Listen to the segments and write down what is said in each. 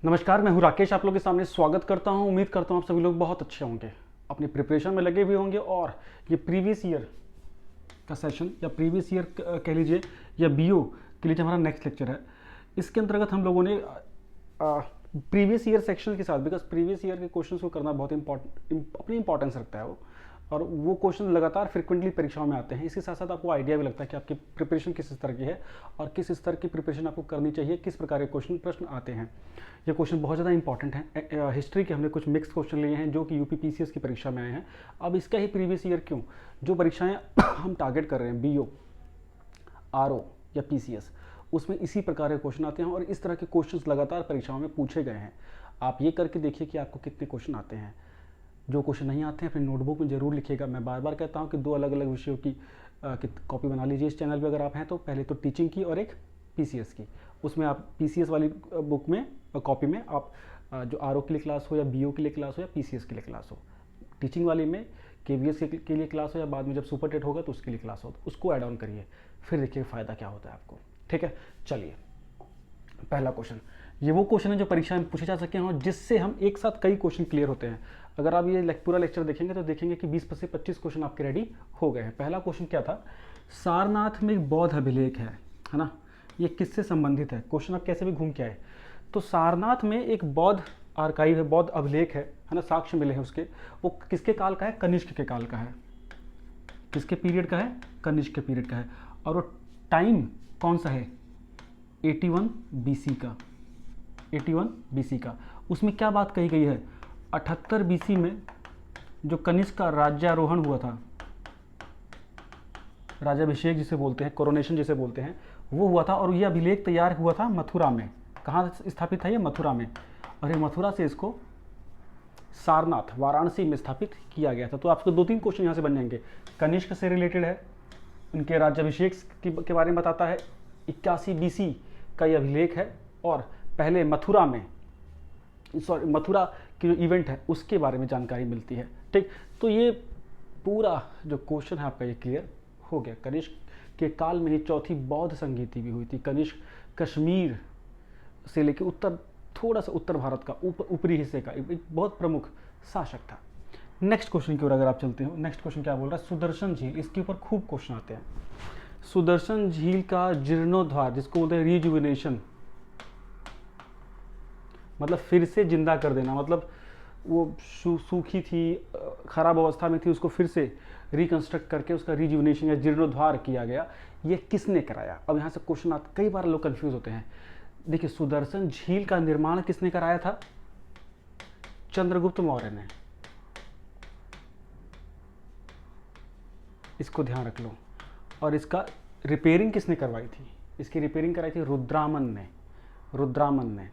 नमस्कार, मैं हूं राकेश। आप लोगों के सामने स्वागत करता हूं। उम्मीद करता हूं आप सभी लोग बहुत अच्छे होंगे, अपनी प्रिपरेशन में लगे हुए होंगे। और ये प्रीवियस ईयर का सेशन या प्रीवियस ईयर कह लीजिए या बीओ के लिए जो हमारा नेक्स्ट लेक्चर है, इसके अंतर्गत हम लोगों ने प्रीवियस ईयर सेक्शन के साथ, बिकॉज प्रीवियस ईयर के क्वेश्चंस को करना बहुत अपनी इंपॉर्टेंस रखता है वो, और वो क्वेश्चन लगातार फ्रिक्वेंटली परीक्षाओं में आते हैं। इसके साथ साथ आपको आइडिया भी लगता है कि आपकी प्रिपरेशन किस स्तर की है और किस स्तर की प्रिपरेशन आपको करनी चाहिए, किस प्रकार के प्रश्न आते हैं। ये क्वेश्चन बहुत ज़्यादा इंपॉर्टेंट है। हिस्ट्री के हमने कुछ मिक्स क्वेश्चन लिए हैं जो कि यूपी पीसीएस की परीक्षा में आए हैं। अब इसका ही प्रीवियस ईयर क्यों, जो परीक्षाएं हम टारगेट कर रहे हैं, बीओ, आरओ या पीसीएस, उसमें इसी प्रकार के क्वेश्चन आते हैं और इस तरह के क्वेश्चंस लगातार परीक्षाओं में पूछे गए हैं। आप ये करके देखिए कि आपको कितने क्वेश्चन आते हैं। जो क्वेश्चन नहीं आते हैं अपनी नोटबुक में जरूर लिखिएगा। मैं बार बार कहता हूँ कि दो अलग अलग विषयों की कॉपी बना लीजिए इस चैनल पे अगर आप हैं तो। पहले तो टीचिंग की और एक पीसीएस की। उसमें आप पीसीएस वाली बुक में, कॉपी में आप जो आरओ के लिए क्लास हो या बीओ के लिए क्लास हो या पीसीएस के लिए क्लास हो, टीचिंग वाली में केवीएस के लिए क्लास हो या बाद में जब सुपर टेट होगा तो उसके लिए क्लास हो, तो उसको ऐड ऑन करिए, फिर देखिए फ़ायदा क्या होता है आपको। ठीक है, चलिए पहला क्वेश्चन। ये वो क्वेश्चन है जो परीक्षा में पूछे जा सके हैं और जिससे हम एक साथ कई क्वेश्चन क्लियर होते हैं। अगर आप ये पूरा लेक्चर देखेंगे तो देखेंगे कि 20 से 25 क्वेश्चन आपके रेडी हो गए हैं। पहला क्वेश्चन क्या था, सारनाथ में एक बौद्ध अभिलेख है ना, ये किससे संबंधित है। क्वेश्चन आप कैसे भी घूम के आए तो सारनाथ में एक बौद्ध आर्काइव है, बौद्ध अभिलेख है ना, साक्ष्य मिले हैं उसके। वो किसके काल का है, कनिष्क के काल का है। किसके पीरियड का है, कनिष्क के पीरियड का है। और वो टाइम कौन सा है, 81 बीसी का, 81 बीसी का। उसमें क्या बात कही गई है, 78 बीसी में जो कनिष्क का राज्यारोहण हुआ था, राज्याभिषेक जिसे बोलते हैं, कोरोनेशन जिसे बोलते हैं, वो हुआ था। और ये अभिलेख तैयार हुआ था मथुरा में। कहाँ स्थापित था ये, मथुरा में। और ये मथुरा से इसको सारनाथ, वाराणसी में स्थापित किया गया था। तो आपको 2-3 क्वेश्चन यहाँ से बन जाएंगे। कनिष्क से रिलेटेड है, उनके राज्याभिषेक के बारे में बताता है। 81 बीसी का ये अभिलेख है और पहले मथुरा में, मथुरा की जो इवेंट है उसके बारे में जानकारी मिलती है। ठीक, तो ये पूरा जो क्वेश्चन है आपका ये क्लियर हो गया। कनिष्क के काल में ही चौथी बौद्ध संगीति भी हुई थी। कनिष्क कश्मीर से लेकर उत्तर, थोड़ा सा उत्तर भारत का ऊपरी हिस्से का एक बहुत प्रमुख शासक था। नेक्स्ट क्वेश्चन की ओर अगर आप चलते हो, नेक्स्ट क्वेश्चन क्या बोल रहा है, सुदर्शन झील। इसके ऊपर खूब क्वेश्चन आते हैं। सुदर्शन झील का जीर्णोद्धार, जिसको बोलते हैं रिजुविनेशन, मतलब फिर से जिंदा कर देना, मतलब वो सूखी थी, खराब अवस्था में थी, उसको फिर से रिकंस्ट्रक्ट करके उसका रिजुविनेशन या जीर्णोद्धार किया गया। ये किसने कराया। अब यहाँ से क्वेश्चन आते, कई बार लोग कंफ्यूज होते हैं। देखिए, सुदर्शन झील का निर्माण किसने कराया था, चंद्रगुप्त मौर्य ने। इसको ध्यान रख लो। और इसका रिपेयरिंग किसने करवाई थी, इसकी रिपेयरिंग कराई थी रुद्रामन ने, रुद्रामन ने।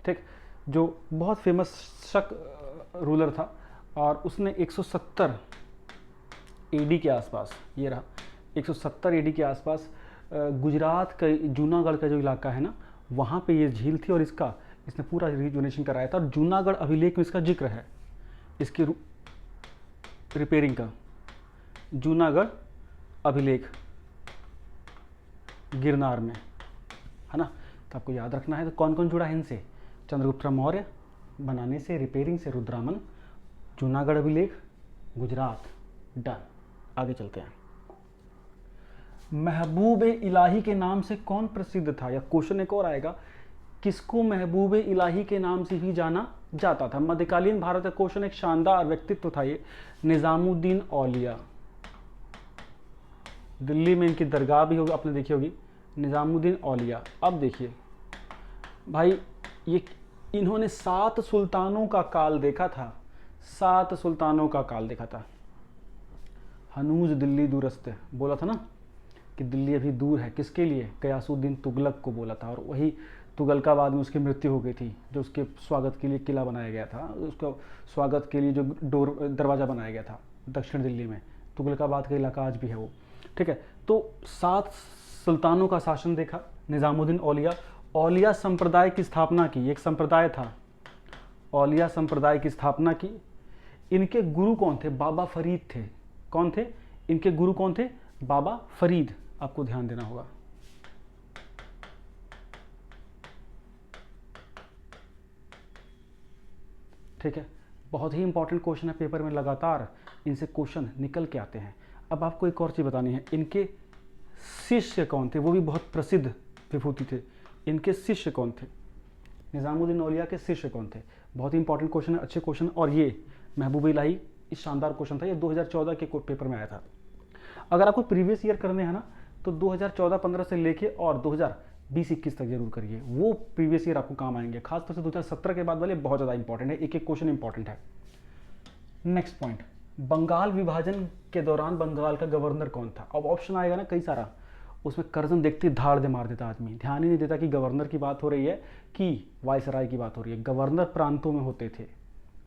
ठीक, जो बहुत फेमस शक रूलर था और उसने 170 एडी के आसपास, ये रहा 170 एडी के आसपास, गुजरात का जूनागढ़ का जो इलाका है ना, वहाँ पे ये झील थी और इसने पूरा रिजुविनेशन कराया था। और जूनागढ़ अभिलेख में इसका जिक्र है, इसकी रिपेयरिंग का। जूनागढ़ अभिलेख गिरनार में है ना, तो आपको याद रखना है। तो कौन कौन जुड़ा है इनसे, चंद्रगुप्त मौर्य बनाने से, रिपेयरिंग से रुद्रामन, जूनागढ़ अभिलेख, गुजरात, डन। आगे चलते हैं। महबूब इलाही के नाम से कौन प्रसिद्ध था, या क्वेश्चन एक और आएगा, किसको महबूब इलाही के नाम से ही जाना जाता था। मध्यकालीन भारत का क्वेश्चन, एक शानदार व्यक्तित्व था ये, निजामुद्दीन औलिया। दिल्ली में इनकी दरगाह भी होगी, आपने देखी होगी, निजामुद्दीन औलिया। अब देखिए भाई, ये इन्होंने 7 सुल्तानों का काल देखा था, 7 सुल्तानों का काल देखा था। हनूज दिल्ली दूरस्थ बोला था ना कि दिल्ली अभी दूर है, किसके लिए, गयासुद्दीन तुगलक को बोला था। और वही तुगलकाबाद में उसकी मृत्यु हो गई थी, जो उसके स्वागत के लिए किला बनाया गया था, उसका स्वागत के लिए जो दरवाज़ा बनाया गया था दक्षिण दिल्ली में, तुगलकाबाद का इलाका आज भी है वो। ठीक है, तो 7 सुल्तानों का शासन देखा निज़ामुद्दीन औलिया। औलिया संप्रदाय की स्थापना की, एक संप्रदाय था, औलिया संप्रदाय की स्थापना की। इनके गुरु कौन थे, बाबा फरीद थे। कौन थे इनके गुरु, कौन थे, बाबा फरीद। आपको ध्यान देना होगा। ठीक है, बहुत ही इंपॉर्टेंट क्वेश्चन है पेपर में, लगातार इनसे क्वेश्चन निकल के आते हैं। अब आपको एक और चीज़ बतानी है, इनके शिष्य कौन थे, वो भी बहुत प्रसिद्ध विभूति थे। इनके शिष्य कौन थे, निज़ामुद्दीन औलिया के शिष्य कौन थे, बहुत ही इंपॉर्टेंट क्वेश्चन है, अच्छे क्वेश्चन। और ये महबूब इलाही, इस शानदार क्वेश्चन था, ये 2014 के पेपर में आया था। अगर आपको प्रीवियस ईयर करने हैं ना, तो 2014-15 से लेके और 2020-21 तक जरूर करिए, वो प्रीवियस ईयर आपको काम आएंगे। खासतौर से 2017 के बाद वाले बहुत ज़्यादा इंपॉर्टेंट है, एक एक क्वेश्चन इंपॉर्टेंट है। नेक्स्ट पॉइंट, बंगाल विभाजन के दौरान बंगाल का गवर्नर कौन था। अब ऑप्शन आएगा ना कई सारा, उसमें कर्जन देखते ही धाड़ दे मार देता आदमी, ध्यान ही नहीं देता कि गवर्नर की बात हो रही है कि वायसराय की बात हो रही है। गवर्नर प्रांतों में होते थे,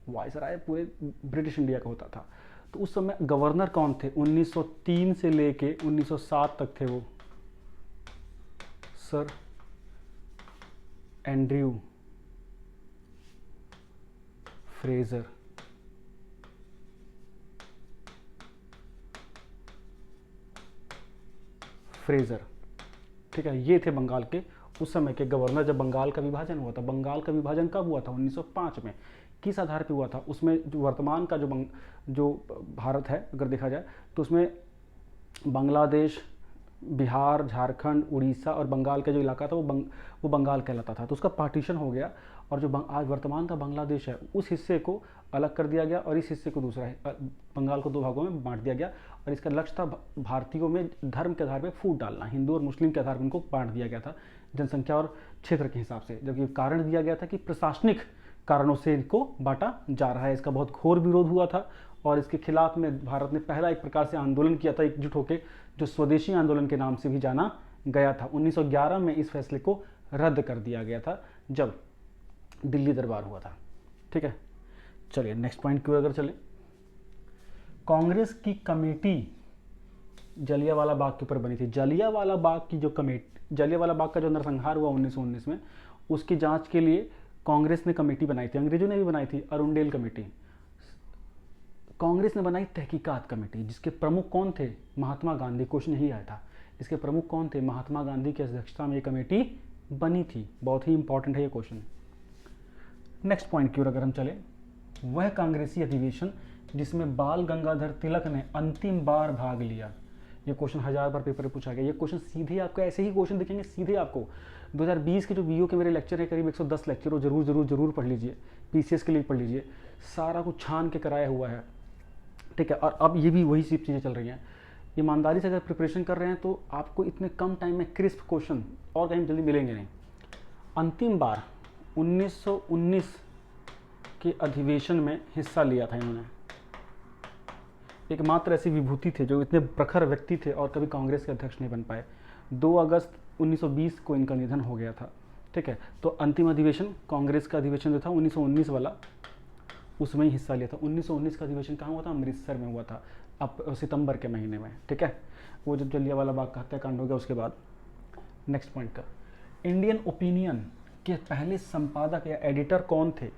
वायसराय पूरे ब्रिटिश इंडिया का होता था। तो उस समय गवर्नर कौन थे, 1903 से लेके 1907 तक थे वो, सर एंड्रयू फ्रेजर। फ्रेजर, ठीक है, ये थे बंगाल के उस समय के गवर्नर जब बंगाल का विभाजन हुआ था। बंगाल का विभाजन कब हुआ था, 1905 में। किस आधार पे हुआ था, उसमें जो वर्तमान का जो भारत है अगर देखा जाए तो उसमें बांग्लादेश, बिहार, झारखंड, उड़ीसा और बंगाल का जो इलाका था वो बंगाल कहलाता था। तो उसका पार्टीशन हो गया और जो आज वर्तमान का बांग्लादेश है उस हिस्से को अलग कर दिया गया और इस हिस्से को दूसरा बंगाल को दो भागों में बांट दिया गया। और इसका लक्ष्य था भारतीयों में धर्म के आधार पर फूट डालना, हिंदू और मुस्लिम के आधार पर उनको बांट दिया गया था जनसंख्या और क्षेत्र के हिसाब से। जबकि कारण दिया गया था कि प्रशासनिक कारणों से इनको बांटा जा रहा है। इसका बहुत घोर विरोध हुआ था और इसके खिलाफ में भारत ने पहला एक प्रकार से आंदोलन किया था एकजुट होकर, जो स्वदेशी आंदोलन के नाम से भी जाना गया था। 1911 में इस फैसले को रद्द कर दिया गया था जब दिल्ली दरबार हुआ था। ठीक है, चलिए नेक्स्ट पॉइंट की ओर अगर चले, कांग्रेस की कमेटी जलियांवाला बाग के ऊपर बनी थी। जलियांवाला बाग की जो कमेटी, जलियांवाला बाग का जो नरसंहार हुआ 1919 में, उसकी जांच के लिए कांग्रेस ने कमेटी बनाई थी, अंग्रेजों ने भी बनाई थी, अरुंडेल कमेटी। कांग्रेस ने बनाई तहकीकात कमेटी, जिसके प्रमुख कौन थे, महात्मा गांधी। क्वेश्चन यही आया था, इसके प्रमुख कौन थे, महात्मा गांधी की अध्यक्षता में ये कमेटी बनी थी। बहुत ही इंपॉर्टेंट है ये क्वेश्चन। नेक्स्ट पॉइंट की ओर अगर हम चले, वह कांग्रेसी अधिवेशन जिसमें बाल गंगाधर तिलक ने अंतिम बार भाग लिया। ये क्वेश्चन 1000 बार पेपर में पूछा गया। ये क्वेश्चन सीधे आपको, ऐसे ही क्वेश्चन दिखेंगे सीधे आपको। 2020 के जो बीओ के मेरे लेक्चर है, करीब 110 लेक्चर, वो जरूर पढ़ लीजिए, पीसीएस के लिए पढ़ लीजिए, सारा कुछ छान के कराया हुआ है। ठीक है, और अब ये भी वही सब चीज़ें चल रही हैं। ईमानदारी से अगर प्रिपरेशन कर रहे हैं तो आपको इतने कम टाइम में क्रिस्प क्वेश्चन और कहीं जल्दी मिलेंगे नहीं। अंतिम बार 1919 के अधिवेशन में हिस्सा लिया था इन्होंने। एकमात्र ऐसी विभूति थे जो इतने प्रखर व्यक्ति थे और कभी कांग्रेस के अध्यक्ष नहीं बन पाए। 2 अगस्त 1920 को इनका निधन हो गया था। ठीक है, तो अंतिम अधिवेशन कांग्रेस का अधिवेशन जो था 1919 वाला, उसमें ही हिस्सा लिया था। 1919 का अधिवेशन कहाँ हुआ था, अमृतसर में हुआ था, अब सितंबर के महीने में। ठीक है, वो जब जलियांवाला बाग का हत्याकांड हो गया उसके बाद। नेक्स्ट पॉइंट का, इंडियन ओपिनियन के पहले संपादक या एडिटर कौन थे।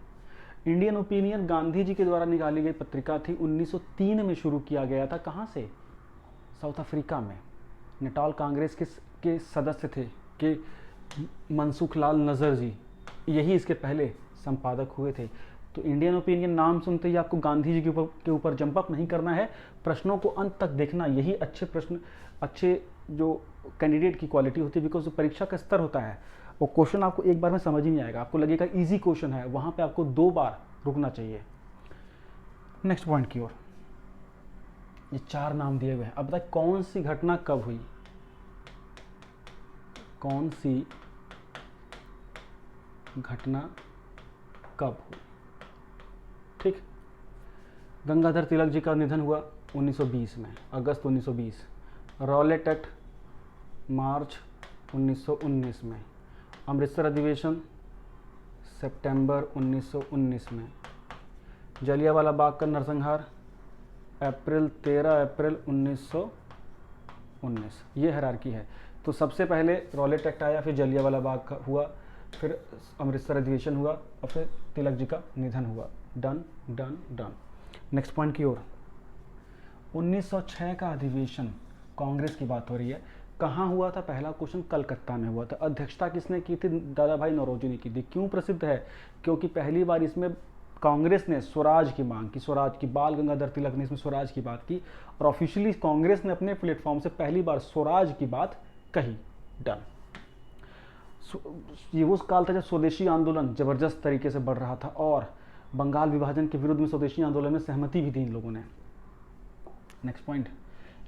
इंडियन ओपिनियन गांधी जी के द्वारा निकाली गई पत्रिका थी, 1903 में शुरू किया गया था। कहाँ से, साउथ अफ्रीका में। नेटाल कांग्रेस के सदस्य थे कि मनसुख लाल नज़र जी, यही इसके पहले संपादक हुए थे। तो इंडियन ओपिनियन नाम सुनते ही आपको गांधी जी के ऊपर जंप अप नहीं करना है, प्रश्नों को अंत तक देखना। यही अच्छे प्रश्न, अच्छे जो कैंडिडेट की क्वालिटी होती है, बिकॉज जो परीक्षा का स्तर होता है वो क्वेश्चन आपको एक बार में समझ ही नहीं आएगा, आपको लगेगा इजी क्वेश्चन है, वहाँ पे आपको 2 बार रुकना चाहिए। नेक्स्ट पॉइंट की ओर, ये 4 नाम दिए हुए हैं। अब बताइए कौन सी घटना कब हुई, कौन सी घटना कब हुई। ठीक, गंगाधर तिलक जी का निधन हुआ 1920 में, अगस्त 1920। रॉलेट एक्ट मार्च 1919 में। अमृतसर अधिवेशन सितंबर 1919 में। जलियांवाला बाग का नरसंहार 13 अप्रैल 1919। ये हायरार्की है। तो सबसे पहले रॉलेट एक्ट आया, फिर जलियांवाला बाग का हुआ, फिर अमृतसर अधिवेशन हुआ और फिर तिलक जी का निधन हुआ। Done done done. Next point की ओर, 1906 का अधिवेशन, कांग्रेस की बात हो रही है, कहाँ हुआ था। पहला क्वेश्चन कलकत्ता में हुआ था। अध्यक्षता किसने की थी, दादा भाई नौरोजी ने की थी। क्यों प्रसिद्ध है, क्योंकि पहली बार इसमें कांग्रेस ने स्वराज की मांग की, स्वराज की, बाल गंगाधर तिलक ने इसमें स्वराज की बात की और ऑफिशियली कांग्रेस ने अपने प्लेटफॉर्म से पहली बार स्वराज की बात कही। डन। ये उस काल था जब स्वदेशी आंदोलन जबरदस्त तरीके से बढ़ रहा था और बंगाल विभाजन के विरुद्ध में स्वदेशी आंदोलन में सहमति भी दी इन लोगों ने। नेक्स्ट पॉइंट,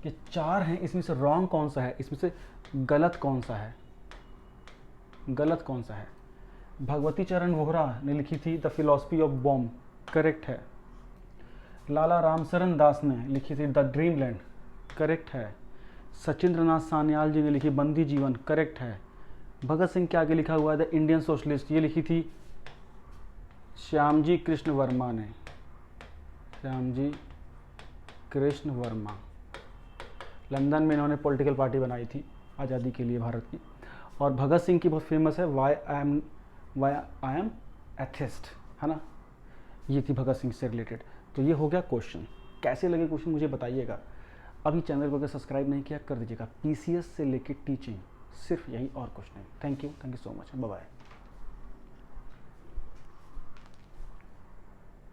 ये 4 हैं, इसमें से रॉन्ग कौन सा है, इसमें से गलत कौन सा है, गलत कौन सा है। भगवती चरण वोहरा ने लिखी थी the philosophy of bomb, correct है। लाला रामचरण दास ने लिखी थी द ड्रीमलैंड, करेक्ट है। सचिंद्रनाथ सान्याल जी ने लिखी बंदी जीवन, करेक्ट है। भगत सिंह के आगे लिखा हुआ है द इंडियन सोशलिस्ट, ये लिखी थी श्यामजी कृष्ण वर्मा ने, श्यामजी कृष्ण वर्मा। लंदन में इन्होंने पॉलिटिकल पार्टी बनाई थी आज़ादी के लिए भारत की। और भगत सिंह की बहुत फेमस है वाई आई एम एथिस्ट, है ना, ये थी भगत सिंह से रिलेटेड। तो ये हो गया क्वेश्चन। कैसे लगे क्वेश्चन मुझे बताइएगा। अभी चैनल को अगर सब्सक्राइब नहीं किया कर दीजिएगा। पीसीएस से लेके टीचिंग सिर्फ यही और कुछ नहीं। Thank you so much, bye bye.